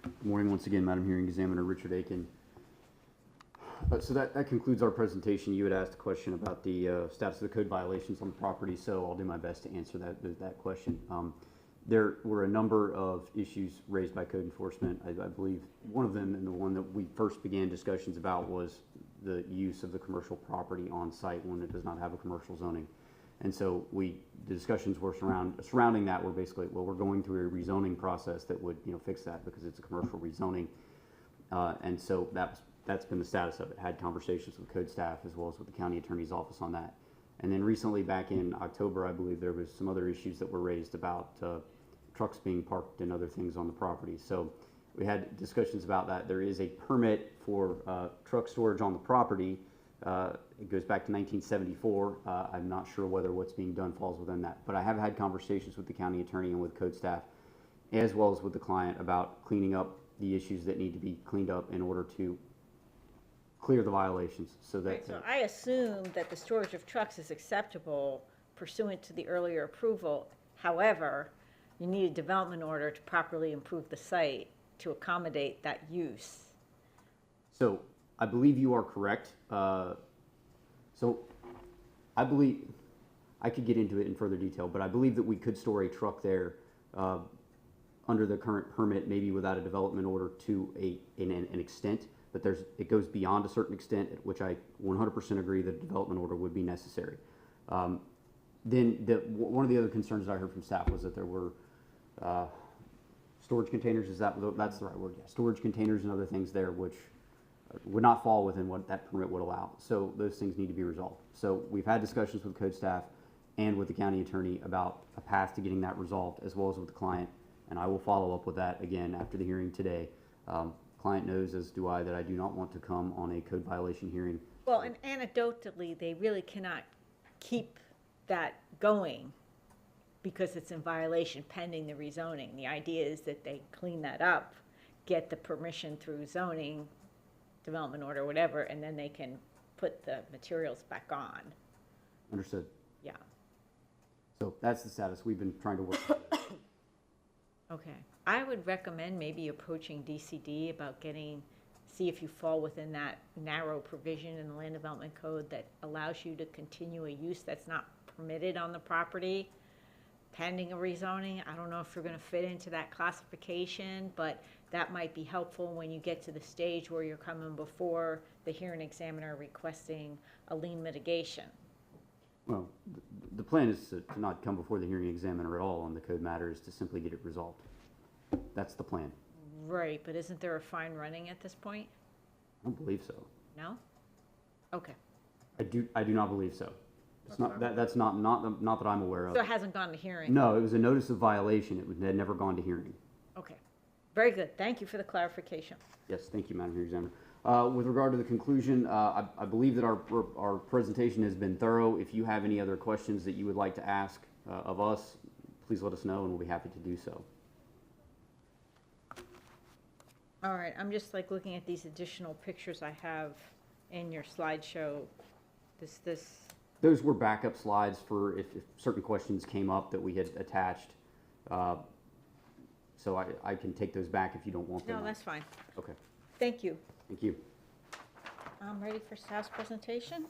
C: Good morning once again, Madam Hearing Examiner Richard Aiken. So that concludes our presentation. You had asked a question about the status of the code violations on the property, so I'll do my best to answer that question. There were a number of issues raised by code enforcement. I believe one of them, and the one that we first began discussions about, was the use of the commercial property on site when it does not have a commercial zoning. And so the discussions were surrounding that were basically, well, we're going through a rezoning process that would, fix that because it's a commercial rezoning. And so that's been the status of it. Had conversations with code staff as well as with the county attorney's office on that. And then recently, back in October, I believe there was some other issues that were raised about trucks being parked and other things on the property. So we had discussions about that. There is a permit for truck storage on the property. It goes back to 1974. I'm not sure whether what's being done falls within that. But I have had conversations with the county attorney and with code staff, as well as with the client, about cleaning up the issues that need to be cleaned up in order to clear the violations. So that
A: Right, so I assume that the storage of trucks is acceptable pursuant to the earlier approval. However, you need a development order to properly improve the site to accommodate that use.
C: So I believe you are correct. So I believe, I could get into it in further detail, but I believe that we could store a truck there under the current permit, maybe without a development order to an extent, but it goes beyond a certain extent, at which I 100% agree that a development order would be necessary. Then one of the other concerns I heard from staff was that there were storage containers, that's the right word, yeah, storage containers and other things there which would not fall within what that permit would allow. So those things need to be resolved. So we've had discussions with code staff and with the county attorney about a path to getting that resolved, as well as with the client, and I will follow up with that again after the hearing today. Client knows, as do I, that I do not want to come on a code violation hearing.
A: Well, and anecdotally, they really cannot keep that going because it's in violation pending the rezoning. The idea is that they clean that up, get the permission through zoning, development order, whatever, and then they can put the materials back on.
C: Understood.
A: Yeah.
C: So that's the status. We've been trying to work.
A: Okay. I would recommend maybe approaching DCD about getting see if you fall within that narrow provision in the land development code that allows you to continue a use that's not permitted on the property pending a rezoning. I don't know if you're gonna fit into that classification, but that might be helpful when you get to the stage where you're coming before the hearing examiner requesting a lien mitigation.
C: Well, the plan is to not come before the hearing examiner at all on the code matters, to simply get it resolved. That's the plan.
A: Right, but isn't there a fine running at this point?
C: I don't believe so.
A: No? Okay.
C: I do not believe so. It's not, that's not that I'm aware of.
A: So it hasn't gone to hearing?
C: No, it was a notice of violation. It had never gone to hearing.
A: Okay. Very good. Thank you for the clarification.
C: Yes, thank you, Madam Hearing Examiner. With regard to the conclusion, I believe that our presentation has been thorough. If you have any other questions that you would like to ask of us, please let us know and we'll be happy to do so.
A: All right, I'm just like looking at these additional pictures I have in your slideshow.
C: Those were backup slides for if certain questions came up that we had attached. So I can take those back if you don't want them.
A: No, that's fine.
C: Okay,
A: Thank you.
C: thank you.
A: I'm ready for staff's presentation.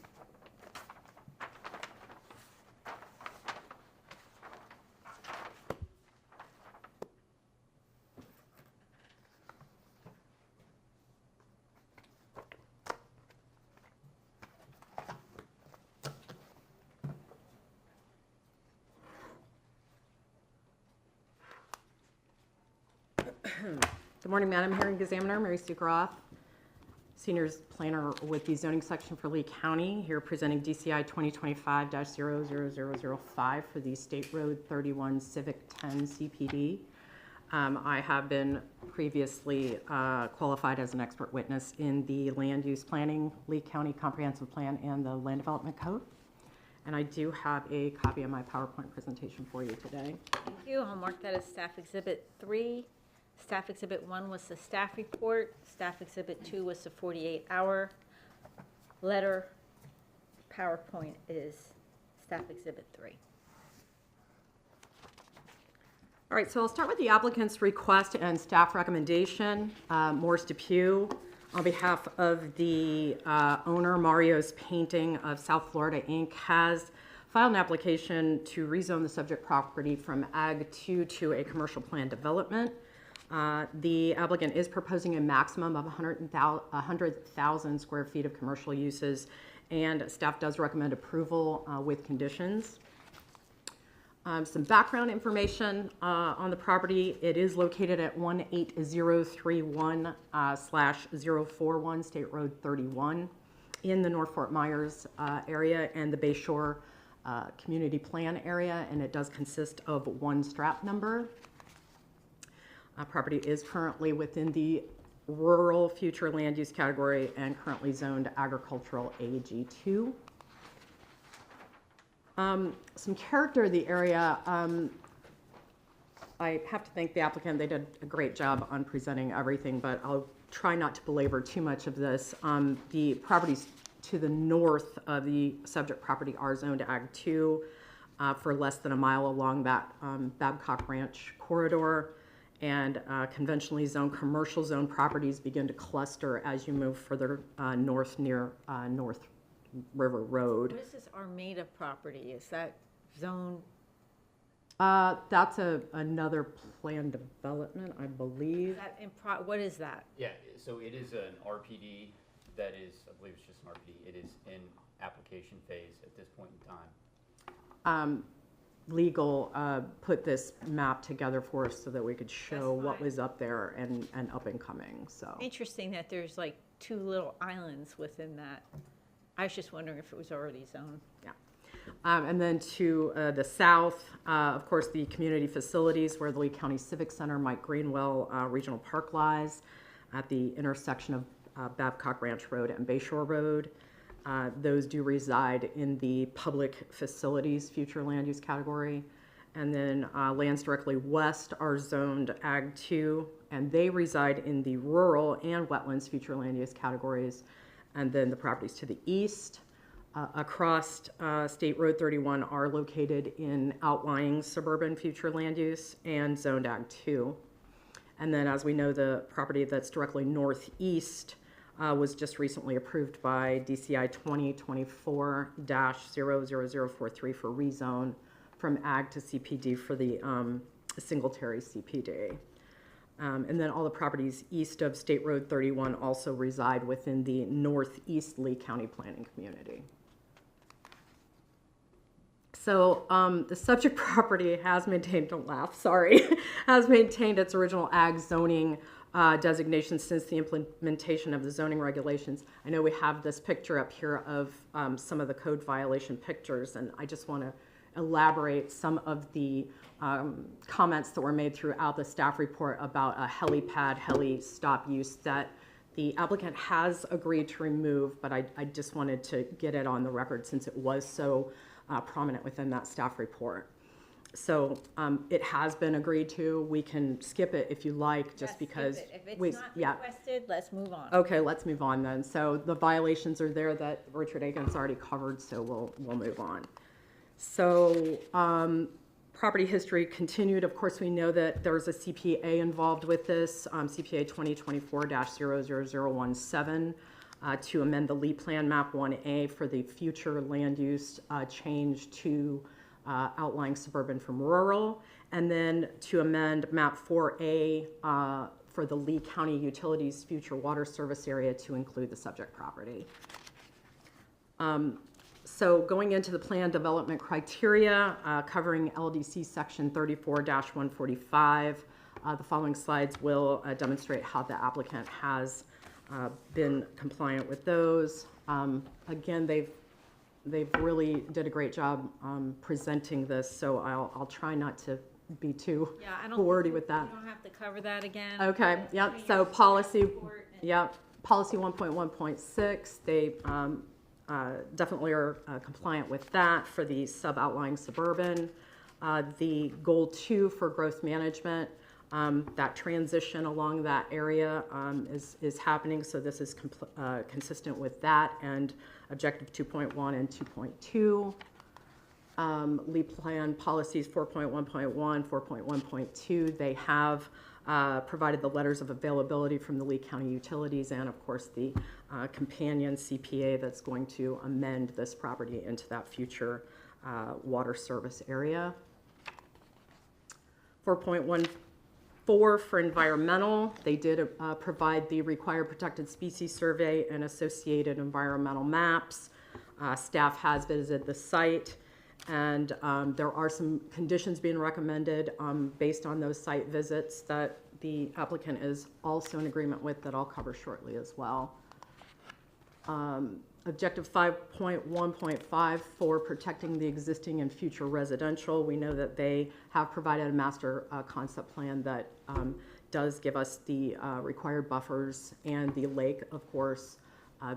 I: Good morning, Madam Hearing Examiner, Mary Sue Groff, Senior Planner with the Zoning Section for Lee County, here presenting DCI 2025-00005 for the State Road 31 Civic 10 CPD. I have been previously qualified as an expert witness in the land use planning, Lee County Comprehensive Plan, and the Land Development Code. And I do have a copy of my PowerPoint presentation for you today.
A: Thank you. I'll mark that as Staff Exhibit 3. Staff Exhibit 1 was the staff report. Staff Exhibit 2 was the 48-hour letter. PowerPoint is Staff Exhibit 3.
I: All right, so I'll start with the applicant's request and staff recommendation. Morris Depew, on behalf of the owner, Mario's Painting of South Florida, Inc., has filed an application to rezone the subject property from Ag 2 to a commercial plan development. The applicant is proposing a maximum of 100,000 square feet of commercial uses, and staff does recommend approval with conditions. Some background information on the property. It is located at 18031/041 State Road 31 in the North Fort Myers area and the Bayshore Community Plan area, and it does consist of one strap number. Property is currently within the rural future land use category and currently zoned agricultural AG2. Some character of the area. I have to thank the applicant. They did a great job on presenting everything, but I'll try not to belabor too much of this. The properties to the north of the subject property are zoned Ag 2 for less than a mile along that Babcock Ranch corridor. And conventionally zoned commercial zone properties begin to cluster as you move further north near North River Road.
A: What is this Armada property? Is that zone?
I: That's another planned development, I believe.
A: What is that?
F: Yeah, so it is an RPD that is, I believe it's just an RPD. It is in application phase at this point in time.
I: Legal put this map together for us so that we could show what was up there and up and coming, so.
A: Interesting that there's like two little islands within that. I was just wondering if it was already zoned.
I: Yeah. And then to the south, of course, the community facilities where the Lee County Civic Center, Mike Greenwell Regional Park lies at the intersection of Babcock Ranch Road and Bayshore Road. Those do reside in the public facilities future land use category. And then lands directly west are zoned Ag 2, and they reside in the rural and wetlands future land use categories. And then the properties to the east across State Road 31 are located in outlying suburban future land use and zoned Ag 2. And then, as we know, the property that's directly northeast was just recently approved by DCI 2024-00043 for rezone from ag to CPD for the Singletary CPD. And then all the properties east of State Road 31 also reside within the northeast Lee County planning community. So the subject property has maintained, don't laugh, sorry, has maintained its original ag zoning designation since the implementation of the zoning regulations. I know we have this picture up here of some of the code violation pictures, and I just want to elaborate some of the comments that were made throughout the staff report about a helipad, heli stop use that the applicant has agreed to remove, but I just wanted to get it on the record since it was so prominent within that staff report. So it has been agreed to. We can skip it if you like, just because.
A: If it's not requested, let's move on.
I: Okay, let's move on then. So the violations are there that Richard Aiken's already covered, so we'll move on. So property history continued. Of course, we know that there's a CPA involved with this, CPA 2024-00017, to amend the Lee Plan Map 1A for the future land use change to outlying suburban from rural, and then to amend Map 4A for the Lee County Utilities future water service area to include the subject property. So going into the plan development criteria, covering LDC section 34-145, the following slides will demonstrate how the applicant has been compliant with those. Again, they've really did a great job presenting this, so I'll try not to be too wordy with that.
A: You don't have to cover that again.
I: Okay, yep, so policy, yep, policy 1.1.6, they definitely are compliant with that for the sub-outlying suburban. The goal 2 for growth management, that transition along that area is happening, so this is consistent with that, and objective 2.1 and 2.2. Lee Plan policies 4.1.1, 4.1.2, they have provided the letters of availability from the Lee County Utilities and, of course, the companion CPA that's going to amend this property into that future water service area. 4.14 for environmental, they did provide the required protected species survey and associated environmental maps. Staff has visited the site, and there are some conditions being recommended based on those site visits that the applicant is also in agreement with that I'll cover shortly as well. Objective 5.1.5 for protecting the existing and future residential. We know that they have provided a master concept plan that does give us the required buffers and the lake, of course.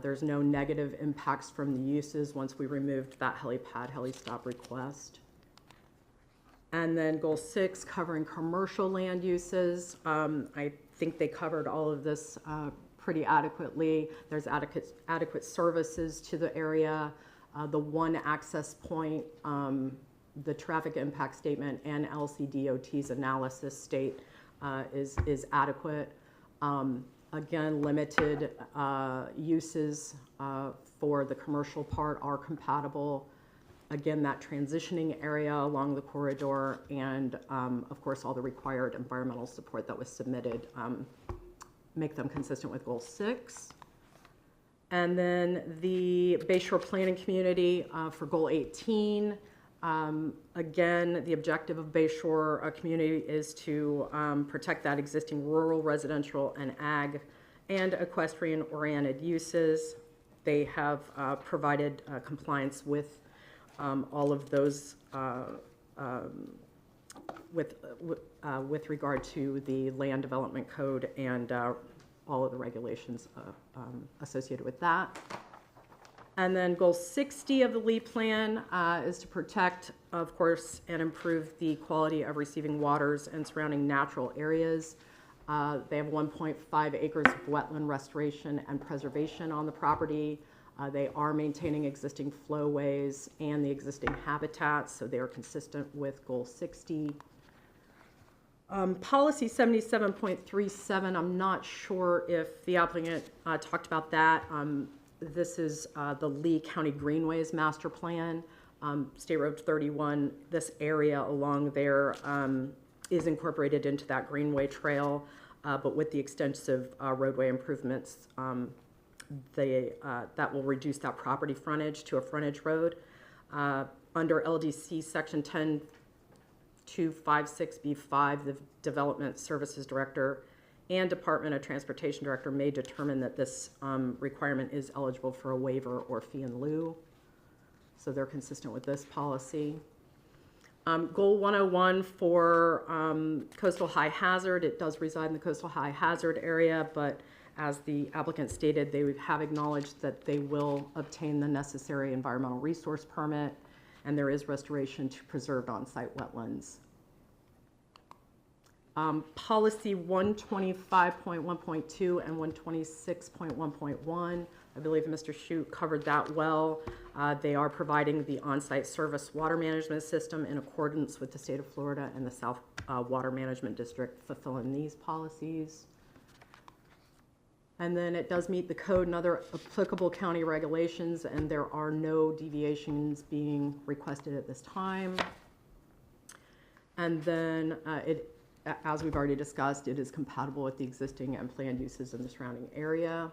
I: There's no negative impacts from the uses once we removed that helipad, heli-stop request. And then goal 6, covering commercial land uses. I think they covered all of this pretty adequately. There's adequate services to the area. The one access point, the traffic impact statement and LCDOT's analysis state is adequate. Again, limited uses for the commercial part are compatible. Again, that transitioning area along the corridor and, of course, all the required environmental support that was submitted make them consistent with goal 6. And then the Bayshore Planning Community for goal 18. Again, the objective of Bayshore community is to protect that existing rural, residential, and ag and equestrian-oriented uses. They have provided compliance with all of those with regard to the land development code and all of the regulations associated with that. And then goal 60 of the Lee Plan is to protect, of course, and improve the quality of receiving waters and surrounding natural areas. They have 1.5 acres of wetland restoration and preservation on the property. They are maintaining existing flowways and the existing habitats, so they are consistent with goal 60. Policy 77.37, I'm not sure if the applicant talked about that. This is the Lee County Greenways Master Plan. State Road 31, this area along there is incorporated into that Greenway Trail, but with the extensive roadway improvements, that will reduce that property frontage to a frontage road. Under LDC Section 10256B5, the Development Services Director and Department of Transportation Director may determine that this requirement is eligible for a waiver or fee in lieu. So they're consistent with this policy. Goal 101 for coastal high hazard, it does reside in the coastal high hazard area, but as the applicant stated, they have acknowledged that they will obtain the necessary environmental resource permit, and there is restoration to preserved on-site wetlands. Policy 125.1.2 and 126.1.1, I believe Mr. Shute covered that well. They are providing the on-site service water management system in accordance with the state of Florida and the South Water Management District fulfilling these policies. And then it does meet the code and other applicable county regulations, and there are no deviations being requested at this time. And then as we've already discussed, it is compatible with the existing and planned uses in the surrounding area.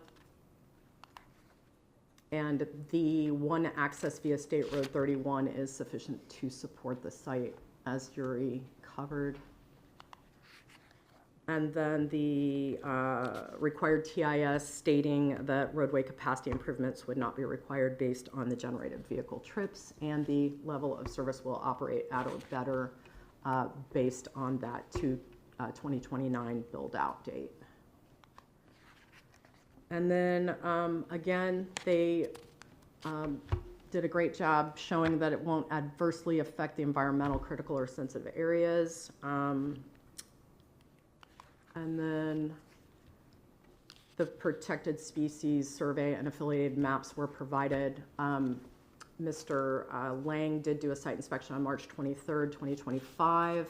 I: And the one access via State Road 31 is sufficient to support the site, as Yuri covered. And then the required TIS stating that roadway capacity improvements would not be required based on the generated vehicle trips, and the level of service will operate at or better based on that 2029 build-out date. And then, again, they did a great job showing that it won't adversely affect the environmental, critical, or sensitive areas. And then the protected species survey and affiliated maps were provided. Mr. Lang did do a site inspection on March 23rd, 2025.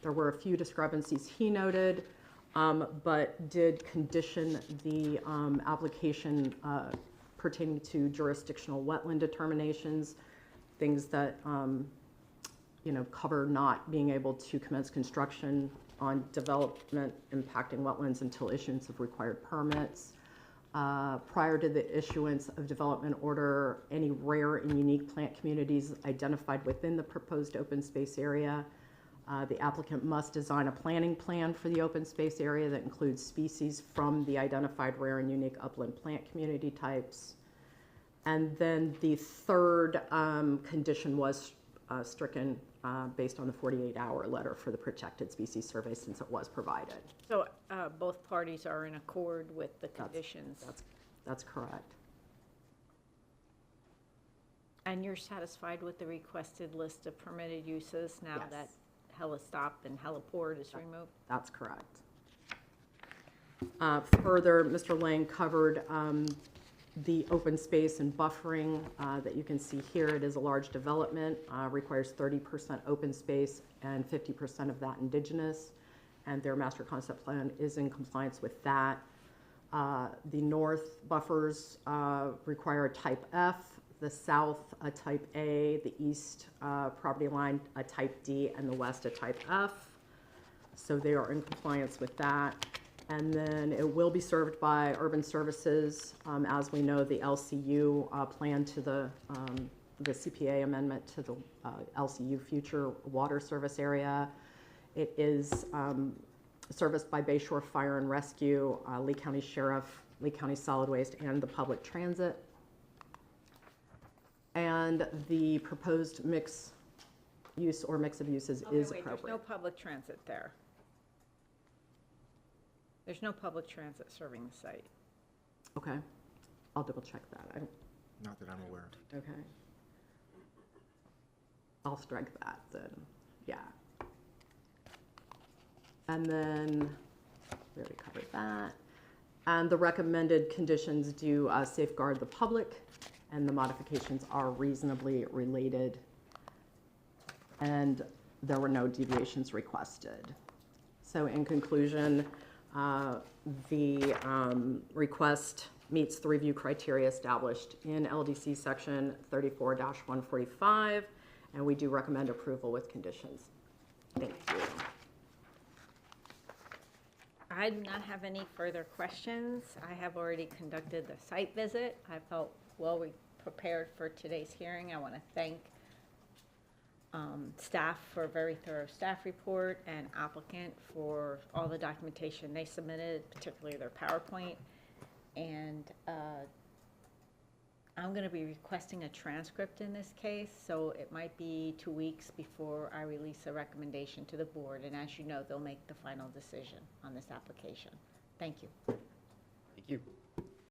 I: There were a few discrepancies he noted, but did condition the application pertaining to jurisdictional wetland determinations, things that cover not being able to commence construction on development impacting wetlands until issuance of required permits. Prior to the issuance of development order, any rare and unique plant communities identified within the proposed open space area, the applicant must design a planning plan for the open space area that includes species from the identified rare and unique upland plant community types. And then the third condition was stricken based on the 48-hour letter for the protected species survey, since it was provided.
A: So both parties are in accord with the conditions?
I: That's correct.
A: And you're satisfied with the requested list of permitted uses now
I: Yes.
A: that helistop and heliport is removed?
I: That's correct. Further, Mr. Lang covered the open space and buffering that you can see here. It is a large development, requires 30% open space and 50% of that indigenous, and their master concept plan is in compliance with that. The north buffers require a type F, the south a type A, the east property line a type D, and the west a type F. So they are in compliance with that. And then it will be served by urban services. As we know, the LCU plan to the CPA amendment to the LCU future water service area. It is serviced by Bayshore Fire and Rescue, Lee County Sheriff, Lee County Solid Waste, and the public transit. And the proposed mix use or mix of uses is appropriate.
A: There's no public transit there. There's no public transit serving the site.
I: Okay, I'll double check that.
G: Not that I'm aware of.
I: Okay. I'll strike that then, yeah. And then, we already covered that. And the recommended conditions do safeguard the public, and the modifications are reasonably related, and there were no deviations requested. So in conclusion, the request meets the review criteria established in LDC section 34-145, and we do recommend approval with conditions. Thank you.
A: I do not have any further questions. I have already conducted the site visit. I felt well prepared for today's hearing. I want to thank staff for a very thorough staff report and applicant for all the documentation they submitted, particularly their PowerPoint. And I'm going to be requesting a transcript in this case, so it might be 2 weeks before I release a recommendation to the board. And as you know, they'll make the final decision on this application. Thank you.
F: Thank you.